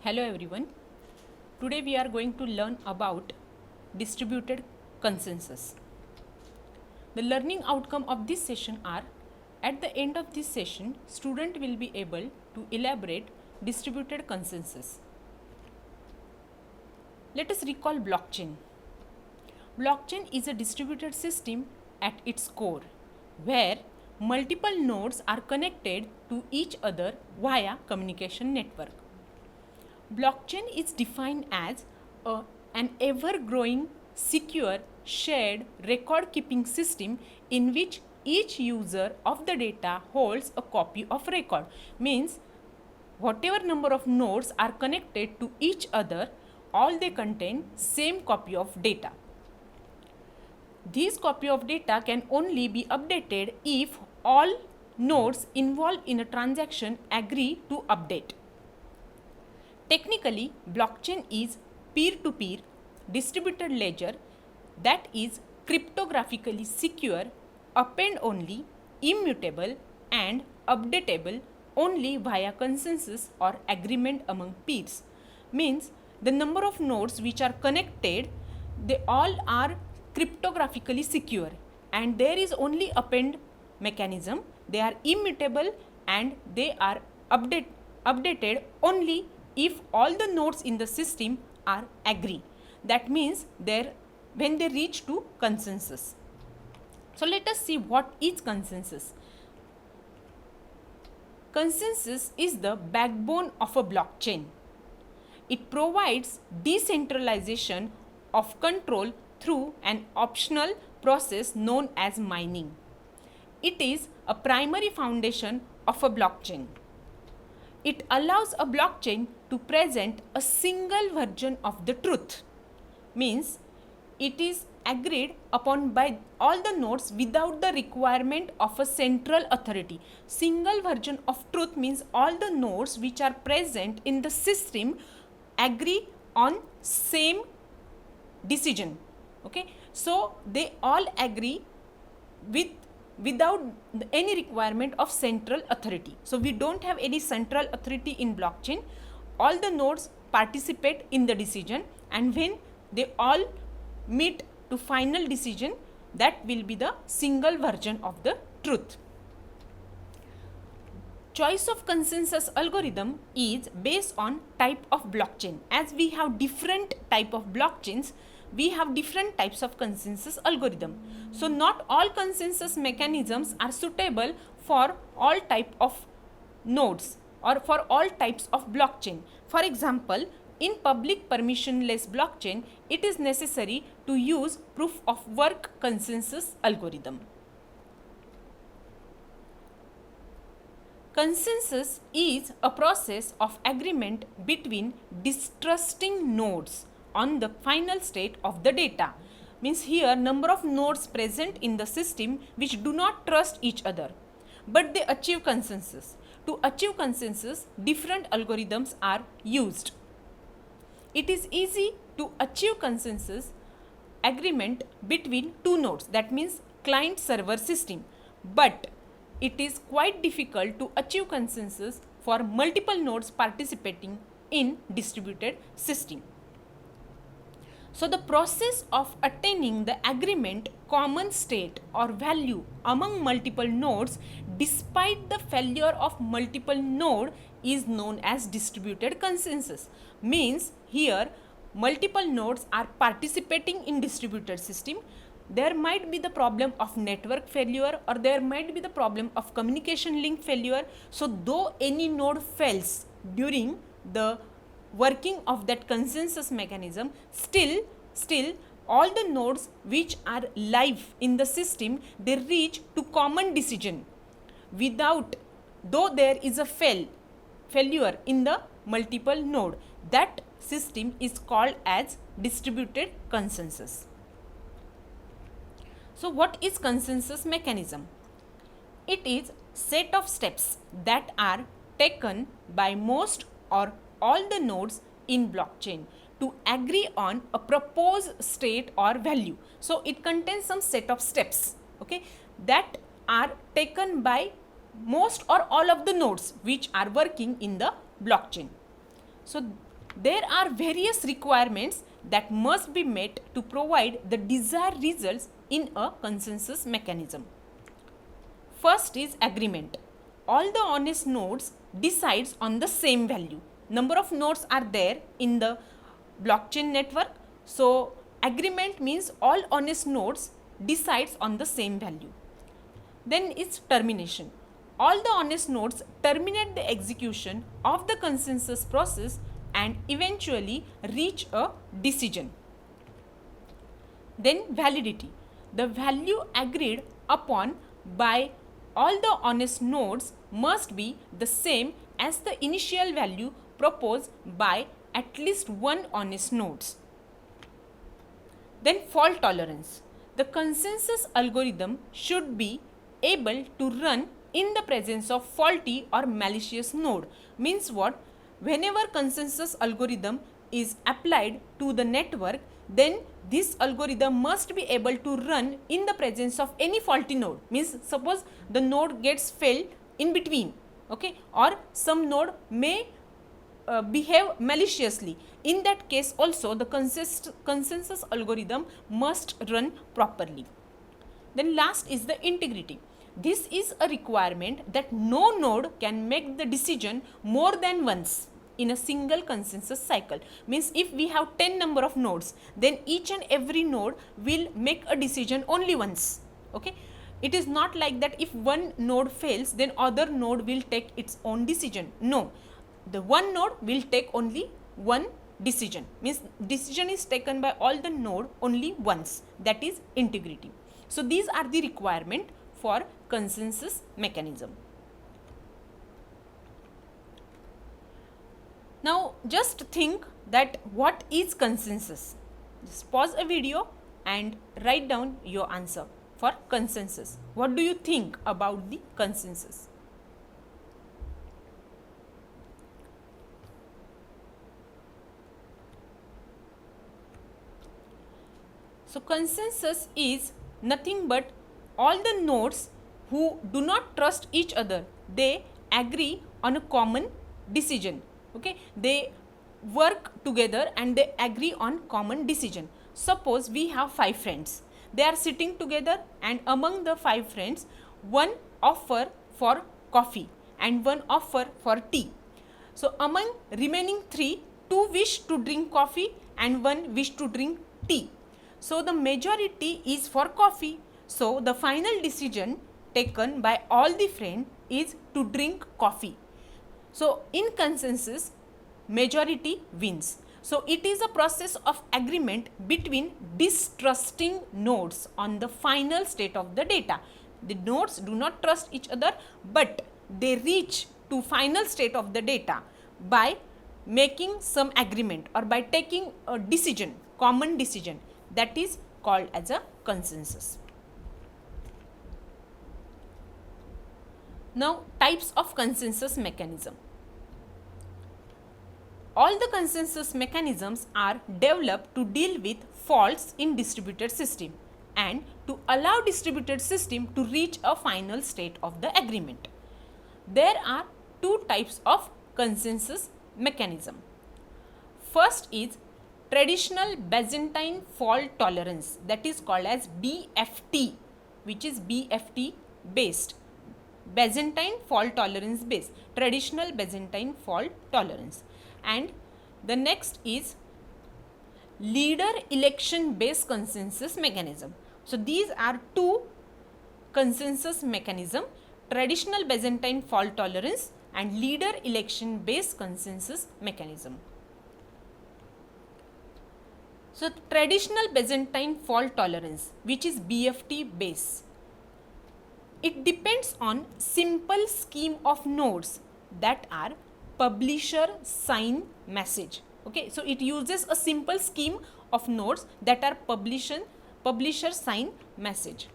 Hello everyone. Today we are going to learn about distributed consensus. The learning outcome of this session are, at the end of this session, student will be able to elaborate distributed consensus. Let us recall blockchain. Blockchain is a distributed system at its core, where multiple nodes are connected to each other via communication network. Blockchain is defined as an ever-growing, secure, shared record-keeping system in which each user of the data holds a copy of record. Means whatever number of nodes are connected to each other, all they contain same copy of data. This copy of data can only be updated if all nodes involved in a transaction agree to update. Technically, blockchain is peer-to-peer distributed ledger that is cryptographically secure, append-only, immutable and updatable only via consensus or agreement among peers. Means the number of nodes which are connected, they all are cryptographically secure and there is only append mechanism. They are immutable and they are updated only if all the nodes in the system are agree. That means when they reach to consensus. So let us see what is consensus. Consensus is the backbone of a blockchain. It provides decentralization of control through an optional process known as mining. It is a primary foundation of a blockchain. It allows a blockchain to present a single version of the truth. Means it is agreed upon by all the nodes without the requirement of a central authority. Single version of truth means all the nodes which are present in the system agree on same decision. Okay, so they all agree without any requirement of central authority. So we don't have any central authority in blockchain. All the nodes participate in the decision and when they all meet to final decision, that will be the single version of the truth. Choice of consensus algorithm is based on type of blockchain. As we have different type of blockchains, we have different types of consensus algorithm. So not all consensus mechanisms are suitable for all type of nodes or for all types of blockchain. For example, in public permissionless blockchain, it is necessary to use proof of work consensus algorithm. Consensus is a process of agreement between distrusting nodes on the final state of the data. Means here number of nodes present in the system which do not trust each other, but they achieve consensus. To achieve consensus, different algorithms are used. It is easy to achieve consensus agreement between two nodes, that means client server system, but it is quite difficult to achieve consensus for multiple nodes participating in distributed system. So the process of attaining the agreement common state or value among multiple nodes despite the failure of multiple node is known as distributed consensus. Means here multiple nodes are participating in distributed system. There might be the problem of network failure or there might be the problem of communication link failure. So though any node fails during the working of that consensus mechanism, still all the nodes which are live in the system, they reach to common decision without, though there is a failure in the multiple node. That system is called as distributed consensus. So what is consensus mechanism? It is set of steps that are taken by most or all the nodes in blockchain to agree on a proposed state or value. So it contains some set of steps, okay, that are taken by most or all of the nodes which are working in the blockchain. So There are various requirements that must be met to provide the desired results in a consensus mechanism. First is agreement. All the honest nodes decides on the same value. Number of nodes are there in the blockchain network. So agreement means all honest nodes decides on the same value. Then is termination. All the honest nodes terminate the execution of the consensus process and eventually reach a decision. Then validity. The value agreed upon by all the honest nodes must be the same as the initial value proposed by at least one honest nodes. Then fault tolerance. The consensus algorithm should be able to run in the presence of faulty or malicious node. Means what? Whenever consensus algorithm is applied to the network, then this algorithm must be able to run in the presence of any faulty node. Means suppose the node gets failed in between, okay, or some node may behave maliciously. In that case also the consensus algorithm must run properly. Then last is the integrity. This is a requirement that no node can make the decision more than once in a single consensus cycle. Means if we have 10 number of nodes, then each and every node will make a decision only once. Okay, it is not like that if one node fails, then other node will take its own decision. No, the one node will take only one decision. Means decision is taken by all the node only once. That is integrity. So these are the requirement for consensus mechanism. Now just think that what is consensus. Just pause a video and write down your answer for consensus. What do you think about the consensus? So consensus is nothing but all the nodes who do not trust each other, they agree on a common decision. Okay, they work together and they agree on common decision. Suppose we have 5 friends. They are sitting together and among the 5 friends, one offer for coffee and one offer for tea. So among remaining 3, 2 wish to drink coffee and 1 wish to drink tea. So the majority is for coffee. So the final decision taken by all the friends is to drink coffee. So in consensus, majority wins. So it is a process of agreement between distrusting nodes on the final state of the data. The nodes do not trust each other, but they reach to final state of the data by making some agreement or by taking a decision, common decision. That is called as a consensus. Now types of consensus mechanism. All the consensus mechanisms are developed to deal with faults in distributed system and to allow distributed system to reach a final state of the agreement. There are 2 types of consensus mechanism. First is traditional Byzantine fault tolerance, that is called as BFT, which is BFT based. Byzantine fault tolerance based, traditional Byzantine fault tolerance. And the next is leader election based consensus mechanism. So these are 2 consensus mechanism, traditional Byzantine fault tolerance and leader election based consensus mechanism. So traditional Byzantine fault tolerance, which is BFT base, it depends on simple scheme of nodes that are publisher sign message. Okay, so it uses a simple scheme of nodes that are publisher sign message.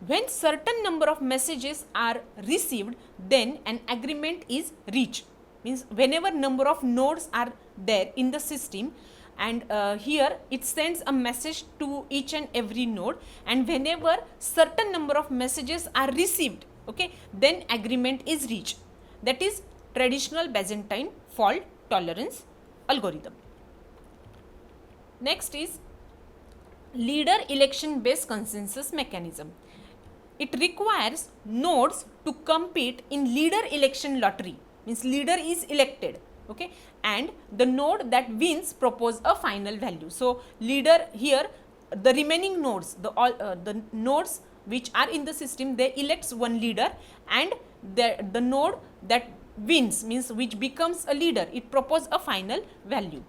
When certain number of messages are received, then an agreement is reached. Means whenever number of nodes are there in the system, and here it sends a message to each and every node, and whenever certain number of messages are received, okay, then agreement is reached. That is traditional Byzantine fault tolerance algorithm. Next is leader election based consensus mechanism. It requires nodes to compete in leader election lottery, means leader is elected, okay, and the node that wins propose a final value. So leader here, the remaining nodes, the nodes which are in the system, they elects one leader, and the node that wins, means which becomes a leader, it propose a final value.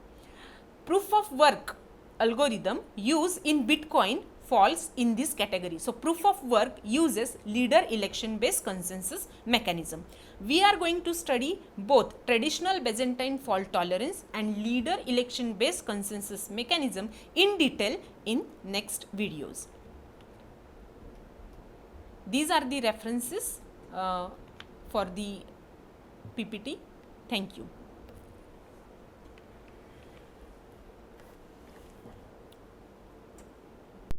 Proof of work algorithm used in Bitcoin falls in this category. So proof of work uses leader election based consensus mechanism. We are going to study both traditional Byzantine fault tolerance and leader election based consensus mechanism in detail in next videos. These are the references for the PPT. Thank you.